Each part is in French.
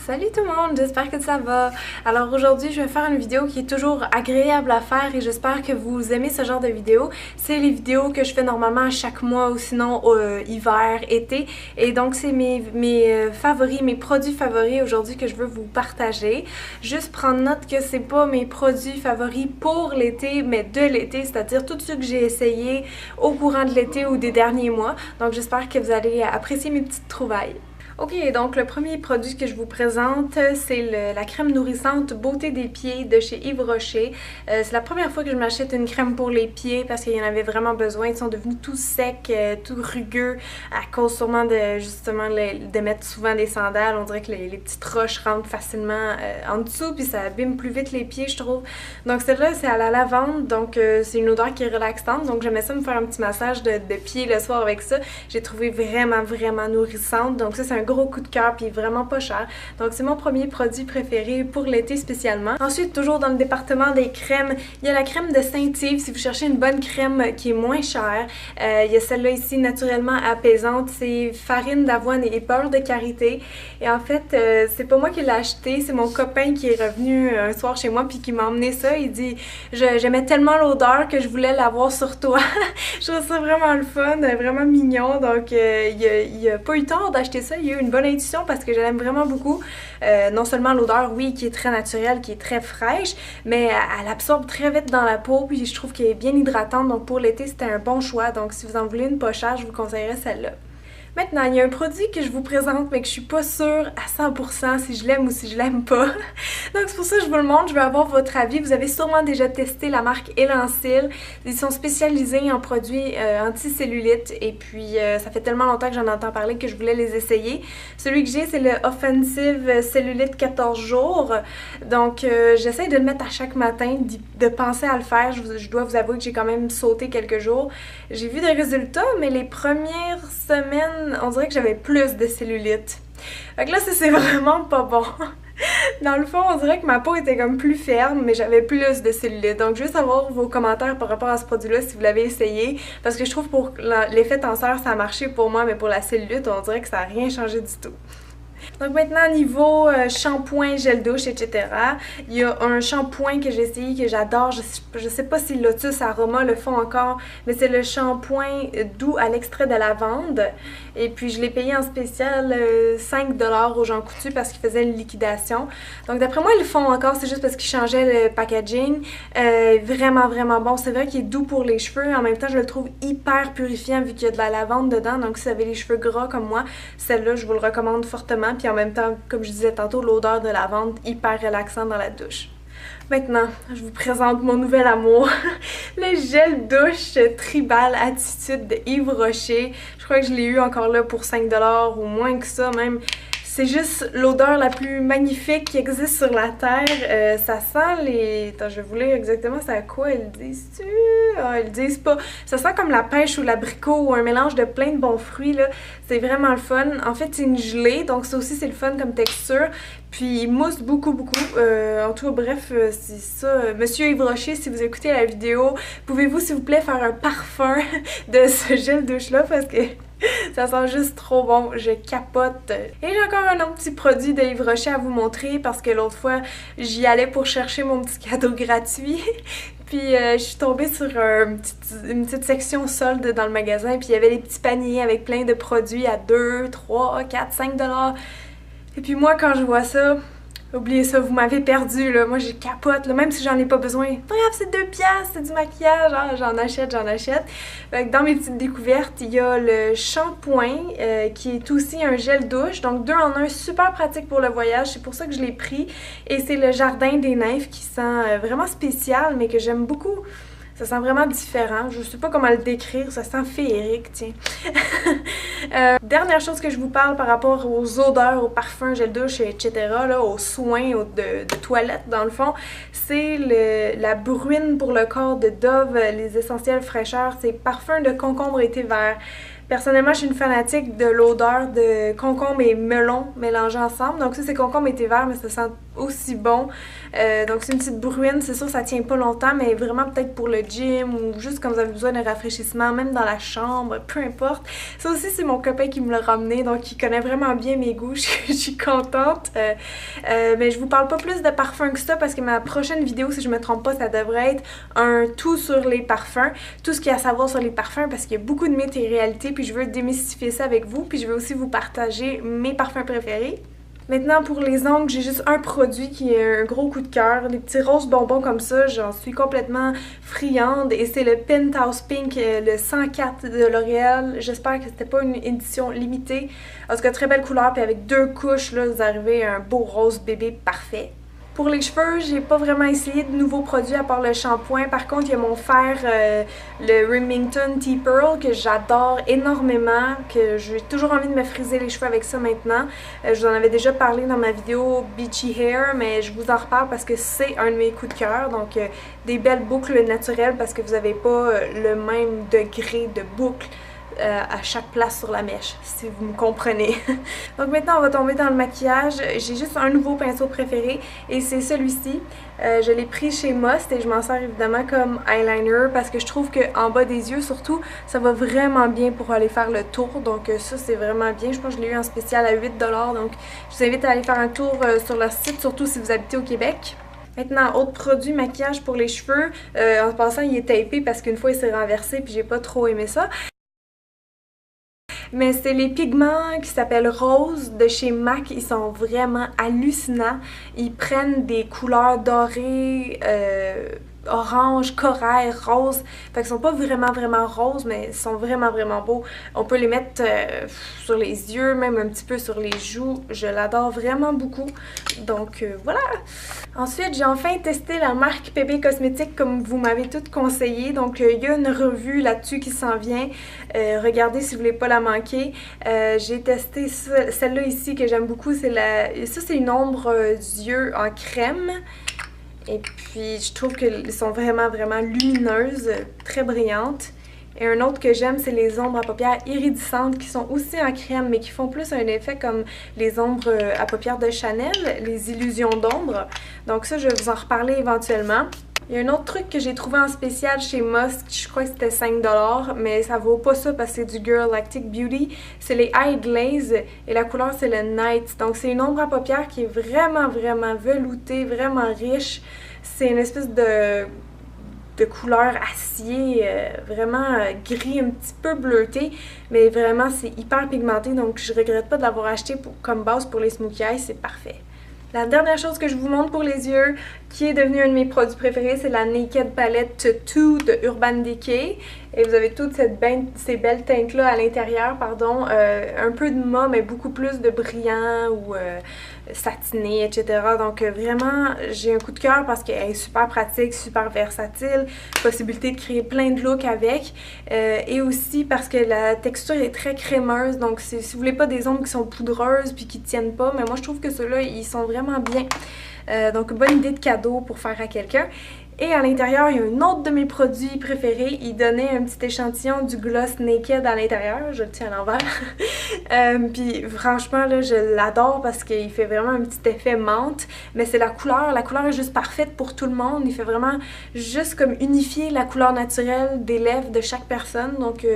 Salut tout le monde, j'espère que ça va. Alors aujourd'hui je vais faire une vidéo qui est toujours agréable à faire et j'espère que vous aimez ce genre de vidéos. C'est les vidéos que je fais normalement à chaque mois ou sinon hiver, été. Et donc c'est mes favoris, mes produits favoris aujourd'hui que je veux vous partager. Juste prendre note que c'est pas mes produits favoris pour l'été mais de l'été, c'est-à-dire tout ce que j'ai essayé au courant de l'été ou des derniers mois. Donc j'espère que vous allez apprécier mes petites trouvailles. Ok, donc le premier produit que je vous présente, c'est la crème nourrissante Beauté des pieds de chez Yves Rocher. C'est la première fois que je m'achète une crème pour les pieds parce qu'il y en avait vraiment besoin. Ils sont devenus tout secs, tout rugueux à cause sûrement de justement de mettre souvent des sandales. On dirait que les petites roches rentrent facilement en dessous puis ça abîme plus vite les pieds, je trouve. Donc celle-là, c'est à la lavande, donc c'est une odeur qui est relaxante. Donc j'aimais ça me faire un petit massage de pieds le soir avec ça. J'ai trouvé vraiment nourrissante. Donc ça, c'est un gros coup de cœur puis vraiment pas cher. Donc c'est mon premier produit préféré pour l'été spécialement. Ensuite, toujours dans le département des crèmes, il y a la crème de Saint-Yves si vous cherchez une bonne crème qui est moins chère. Il y a celle-là ici naturellement apaisante, c'est farine d'avoine et beurre de karité. Et en fait, c'est pas moi qui l'ai acheté, c'est mon copain qui est revenu un soir chez moi puis qui m'a emmené ça. Il dit j'aimais tellement l'odeur que je voulais l'avoir sur toi. Je trouve ça vraiment le fun, vraiment mignon. Donc il a pas eu tort d'acheter ça, il a eu une bonne intuition parce que je l'aime vraiment beaucoup. Non seulement l'odeur, oui, qui est très naturelle, qui est très fraîche, mais elle absorbe très vite dans la peau, puis je trouve qu'elle est bien hydratante. Donc pour l'été, c'était un bon choix. Donc si vous en voulez une pas chère, je vous conseillerais celle-là. Maintenant, il y a un produit que je vous présente mais que je suis pas sûre à 100% si je l'aime ou si je l'aime pas. Donc c'est pour ça que je vous le montre, je veux avoir votre avis. Vous avez sûrement déjà testé la marque Elansil. Ils sont spécialisés en produits anti-cellulite et puis ça fait tellement longtemps que j'en entends parler que je voulais les essayer. Celui que j'ai, c'est le Offensive Cellulite 14 jours. Donc j'essaie de le mettre à chaque matin, de penser à le faire. Je dois vous avouer que j'ai quand même sauté quelques jours. J'ai vu des résultats, mais les premières semaines, on dirait que j'avais plus de cellulite. Fait que là, c'est vraiment pas bon. Dans le fond, on dirait que ma peau était comme plus ferme, mais j'avais plus de cellulite. Donc, je veux savoir vos commentaires par rapport à ce produit-là, si vous l'avez essayé. Parce que je trouve pour l'effet tenseur, ça a marché pour moi, mais pour la cellulite, on dirait que ça n'a rien changé du tout. Donc maintenant, niveau shampoing, gel douche, etc., il y a un shampoing que j'ai essayé, que j'adore. Je sais pas si Lotus Aroma le font encore, mais c'est le shampoing doux à l'extrait de lavande. Et puis je l'ai payé en spécial 5$ au Jean Coutu parce qu'ils faisaient une liquidation. Donc d'après moi, ils le font encore, c'est juste parce qu'ils changeaient le packaging. Vraiment bon. C'est vrai qu'il est doux pour les cheveux. En même temps, je le trouve hyper purifiant vu qu'il y a de la lavande dedans. Donc si vous avez les cheveux gras comme moi, celle-là, je vous le recommande fortement. Puis en même temps, comme je disais tantôt, l'odeur de lavande hyper relaxante dans la douche. Maintenant, je vous présente mon nouvel amour, le gel douche Tribal Attitude de Yves Rocher. Je crois que je l'ai eu encore là pour 5$ ou moins que ça même. C'est juste l'odeur la plus magnifique qui existe sur la terre. Ça sent les... Attends, je vais vous lire exactement c'est à quoi ils disent. Ah, ils disent pas. Ça sent comme la pêche ou l'abricot ou un mélange de plein de bons fruits, là. C'est vraiment le fun. En fait, c'est une gelée, donc ça aussi, c'est le fun comme texture. Puis il mousse beaucoup. En tout cas, bref, c'est ça. Monsieur Yves Rocher, si vous écoutez la vidéo, pouvez-vous, s'il vous plaît, faire un parfum de ce gel douche-là parce que... ça sent juste trop bon, je capote. Et j'ai encore un autre petit produit de Yves Rocher à vous montrer parce que l'autre fois, j'y allais pour chercher mon petit cadeau gratuit. Puis je suis tombée sur une petite section solde dans le magasin puis il y avait des petits paniers avec plein de produits à 2, 3, 4, 5$. Et puis moi, quand je vois ça... oubliez ça, vous m'avez perdu, là. Moi, j'ai capote, là. Même si j'en ai pas besoin. Bref, c'est 2$, c'est du maquillage. Hein, j'en achète. Fait que dans mes petites découvertes, il y a le shampoing qui est aussi un gel douche. Donc, 2 en 1, super pratique pour le voyage. C'est pour ça que je l'ai pris. Et c'est le Jardin des Nymphes qui sent vraiment spécial, mais que j'aime beaucoup. Ça sent vraiment différent. Je sais pas comment le décrire. Ça sent féerique, tiens. Dernière chose que je vous parle par rapport aux odeurs, aux parfums, gel douche, etc., là, aux soins de toilette, dans le fond, c'est la bruine pour le corps de Dove, les essentiels fraîcheurs. C'est parfum de concombre et thé vert. Personnellement, je suis une fanatique de l'odeur de concombre et melon mélangés ensemble. Donc ça, c'est concombre et thé vert, mais ça sent aussi bon. Donc c'est une petite bruine, c'est sûr ça tient pas longtemps, mais vraiment peut-être pour le gym ou juste quand vous avez besoin de rafraîchissement, même dans la chambre, peu importe. Ça aussi, c'est mon copain qui me l'a ramené, donc il connaît vraiment bien mes goûts, je suis contente. Mais je vous parle pas plus de parfums que ça parce que ma prochaine vidéo, si je me trompe pas, ça devrait être un tout sur les parfums, tout ce qu'il y a à savoir sur les parfums parce qu'il y a beaucoup de mythes et réalités, puis je veux démystifier ça avec vous, puis je veux aussi vous partager mes parfums préférés. Maintenant, pour les ongles, j'ai juste un produit qui est un gros coup de cœur. Des petits roses bonbons comme ça, j'en suis complètement friande. Et c'est le Penthouse Pink, le 104 de L'Oréal. J'espère que c'était pas une édition limitée. En tout cas, très belle couleur. Puis avec 2 couches, là, vous arrivez à un beau rose bébé parfait. Pour les cheveux, j'ai pas vraiment essayé de nouveaux produits à part le shampoing. Par contre, il y a mon fer, le Remington Tea Pearl, que j'adore énormément, que j'ai toujours envie de me friser les cheveux avec ça maintenant. Je vous en avais déjà parlé dans ma vidéo Beachy Hair, mais je vous en reparle parce que c'est un de mes coups de cœur. Donc, des belles boucles naturelles parce que vous n'avez pas le même degré de boucle à chaque place sur la mèche, si vous me comprenez. Donc maintenant, on va tomber dans le maquillage. J'ai juste un nouveau pinceau préféré et c'est celui-ci. Je l'ai pris chez Must et je m'en sers évidemment comme eyeliner parce que je trouve qu'en bas des yeux, surtout, ça va vraiment bien pour aller faire le tour. Donc ça, c'est vraiment bien. Je pense que je l'ai eu en spécial à 8 $. Donc je vous invite à aller faire un tour sur leur site, surtout si vous habitez au Québec. Maintenant, autre produit maquillage pour les cheveux. En passant, il est tapé parce qu'une fois, il s'est renversé puis j'ai pas trop aimé ça. Mais c'est les pigments qui s'appellent Rose de chez MAC. Ils sont vraiment hallucinants. Ils prennent des couleurs dorées, orange, corail, rose. Fait qu'ils sont pas vraiment roses, mais ils sont vraiment beaux. On peut les mettre sur les yeux, même un petit peu sur les joues. Je l'adore vraiment beaucoup. Donc voilà! Ensuite, j'ai enfin testé la marque PB Cosmétiques comme vous m'avez toutes conseillé. Donc il y a une revue là-dessus qui s'en vient. Regardez si vous voulez pas la manquer. J'ai testé celle-là ici que j'aime beaucoup. Ça, c'est une ombre d'yeux en crème. Et puis, je trouve qu'elles sont vraiment lumineuses, très brillantes. Et un autre que j'aime, c'est les ombres à paupières iridescentes qui sont aussi en crème, mais qui font plus un effet comme les ombres à paupières de Chanel, les illusions d'ombre. Donc ça, je vais vous en reparler éventuellement. Il y a un autre truc que j'ai trouvé en spécial chez Must, je crois que c'était 5 $, mais ça vaut pas ça parce que c'est du Girl Lactic Beauty. C'est les Eye Glaze et la couleur c'est le Night. Donc c'est une ombre à paupières qui est vraiment veloutée, vraiment riche. C'est une espèce de couleur acier, vraiment gris, un petit peu bleuté, mais vraiment c'est hyper pigmenté, donc je regrette pas de l'avoir acheté comme base pour les smokey eyes, c'est parfait. La dernière chose que je vous montre pour les yeux, qui est devenu un de mes produits préférés, c'est la Naked Palette 2 de Urban Decay. Et vous avez toutes ces belles teintes-là à l'intérieur, pardon. Un peu de mat, mais beaucoup plus de brillant ou satiné, etc. Donc vraiment, j'ai un coup de cœur parce qu'elle est super pratique, super versatile. Possibilité de créer plein de looks avec. Et aussi parce que la texture est très crémeuse. Donc si vous voulez pas des ombres qui sont poudreuses puis qui tiennent pas, mais moi je trouve que ceux-là, ils sont vraiment bien. Donc bonne idée de cadeau pour faire à quelqu'un. Et à l'intérieur, il y a un autre de mes produits préférés. Il donnait un petit échantillon du gloss Naked à l'intérieur. Je le tiens à l'envers. Puis franchement, là, je l'adore parce qu'il fait vraiment un petit effet menthe. Mais c'est la couleur. La couleur est juste parfaite pour tout le monde. Il fait vraiment juste comme unifier la couleur naturelle des lèvres de chaque personne. Donc,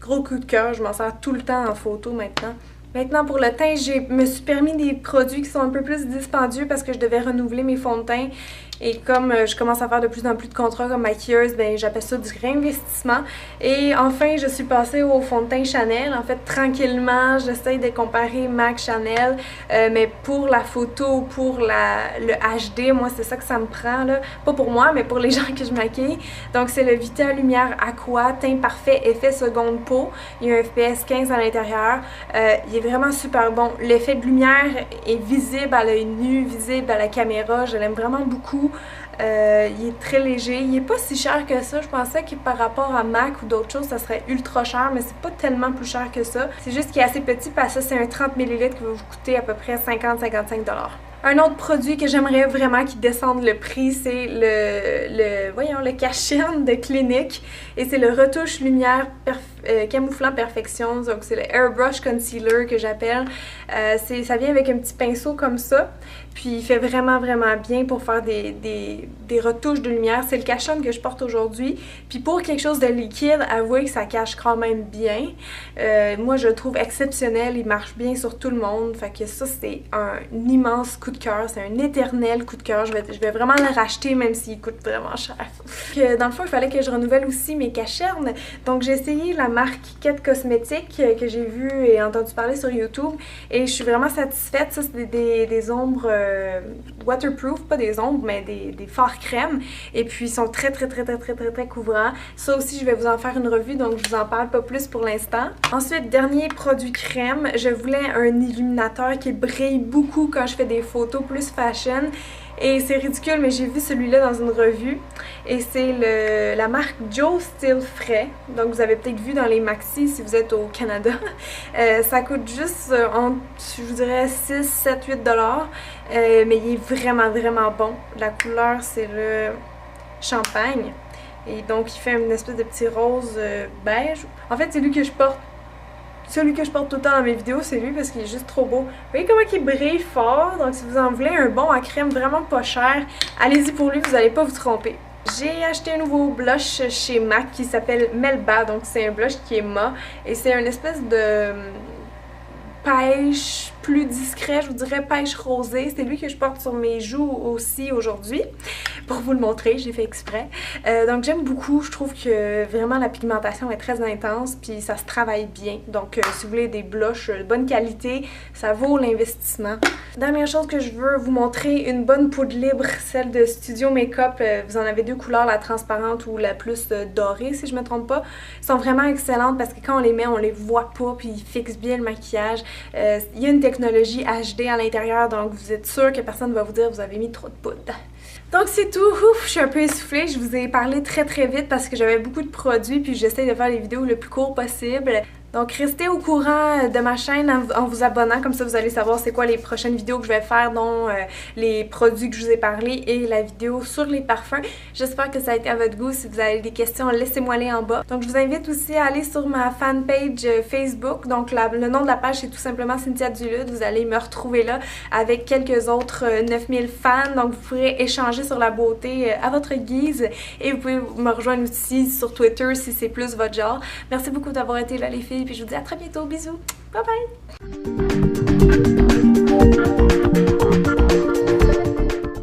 gros coup de cœur. Je m'en sers tout le temps en photo maintenant. Maintenant, pour le teint, je me suis permis des produits qui sont un peu plus dispendieux parce que je devais renouveler mes fonds de teint. Et comme je commence à faire de plus en plus de contrats comme maquilleuse, ben j'appelle ça du réinvestissement. Et enfin, je suis passée au fond de teint Chanel. En fait, tranquillement, j'essaye de comparer MAC Chanel. Mais pour la photo, pour le HD, moi, c'est ça que ça me prend, là. Pas pour moi, mais pour les gens que je maquille. Donc, c'est le Vita Lumière Aqua, teint parfait, effet seconde peau. Il y a un FPS 15 à l'intérieur. Il est vraiment super bon. L'effet de lumière est visible à l'œil nu, visible à la caméra. Je l'aime vraiment beaucoup. Il est très léger. Il est pas si cher que ça. Je pensais que par rapport à MAC ou d'autres choses, ça serait ultra cher, mais c'est pas tellement plus cher que ça. C'est juste qu'il est assez petit parce que c'est un 30 ml qui va vous coûter à peu près 50-55 $. Un autre produit que j'aimerais vraiment qu'il descende le prix, c'est le Cash-In de Clinique. Et c'est le retouche lumière Camouflant Perfection, donc c'est le Airbrush Concealer que j'appelle. Ça vient avec un petit pinceau comme ça, puis il fait vraiment bien pour faire des retouches de lumière. C'est le cache-œil que je porte aujourd'hui, puis pour quelque chose de liquide, avouez que ça cache quand même bien. Moi je le trouve exceptionnel, il marche bien sur tout le monde, fait que ça c'est un immense coup de cœur, c'est un éternel coup de cœur. Je vais vraiment le racheter même s'il coûte vraiment cher. Dans le fond, il fallait que je renouvelle aussi mes cachernes, donc j'ai essayé la marque Quête Cosmétique que j'ai vu et entendu parler sur YouTube et je suis vraiment satisfaite. Ça c'est des ombres waterproof, pas des ombres mais des fards crème, et puis ils sont très couvrants. Ça aussi je vais vous en faire une revue, donc je vous en parle pas plus pour l'instant. Ensuite, dernier produit crème, je voulais un illuminateur qui brille beaucoup quand je fais des photos plus fashion. Et c'est ridicule, mais j'ai vu celui-là dans une revue. Et c'est la marque Joe Still Frais. Donc vous avez peut-être vu dans les maxi si vous êtes au Canada. Ça coûte juste entre, je vous dirais, 6, 7, 8 $. Mais il est vraiment bon. La couleur, c'est le champagne. Et donc il fait une espèce de petit rose beige. En fait, c'est lui que je porte. Celui que je porte tout le temps dans mes vidéos, c'est lui parce qu'il est juste trop beau. Vous voyez comment il brille fort? Donc si vous en voulez un bon à crème vraiment pas cher, allez-y pour lui, vous n'allez pas vous tromper. J'ai acheté un nouveau blush chez MAC qui s'appelle Melba, donc c'est un blush qui est mat et c'est une espèce de pêche plus discret, je vous dirais pêche rosée. C'est lui que je porte sur mes joues aussi aujourd'hui pour vous le montrer, j'ai fait exprès. Donc j'aime beaucoup, je trouve que vraiment la pigmentation est très intense puis ça se travaille bien. Donc si vous voulez des blushs de bonne qualité, ça vaut l'investissement. Dernière chose que je veux vous montrer, une bonne poudre libre, celle de Studio Makeup. Vous en avez deux couleurs, la transparente ou la plus dorée si je me trompe pas. Elles sont vraiment excellentes parce que quand on les met, on les voit pas puis ils fixent bien le maquillage. Il y a une technologie HD à l'intérieur, donc vous êtes sûr que personne ne va vous dire que vous avez mis trop de poudre. Donc c'est tout, ouf, je suis un peu essoufflée, je vous ai parlé très vite parce que j'avais beaucoup de produits puis j'essaie de faire les vidéos le plus court possible. Donc restez au courant de ma chaîne en vous abonnant, comme ça vous allez savoir c'est quoi les prochaines vidéos que je vais faire, dont les produits que je vous ai parlé et la vidéo sur les parfums. J'espère que ça a été à votre goût. Si vous avez des questions, laissez-moi les en bas. Donc je vous invite aussi à aller sur ma fanpage Facebook. Donc le nom de la page c'est tout simplement Cynthia Dulude. Vous allez me retrouver là avec quelques autres 9000 fans. Donc vous pourrez échanger sur la beauté à votre guise et vous pouvez me rejoindre aussi sur Twitter si c'est plus votre genre. Merci beaucoup d'avoir été là les filles. Puis je vous dis à très bientôt, bisous, bye bye!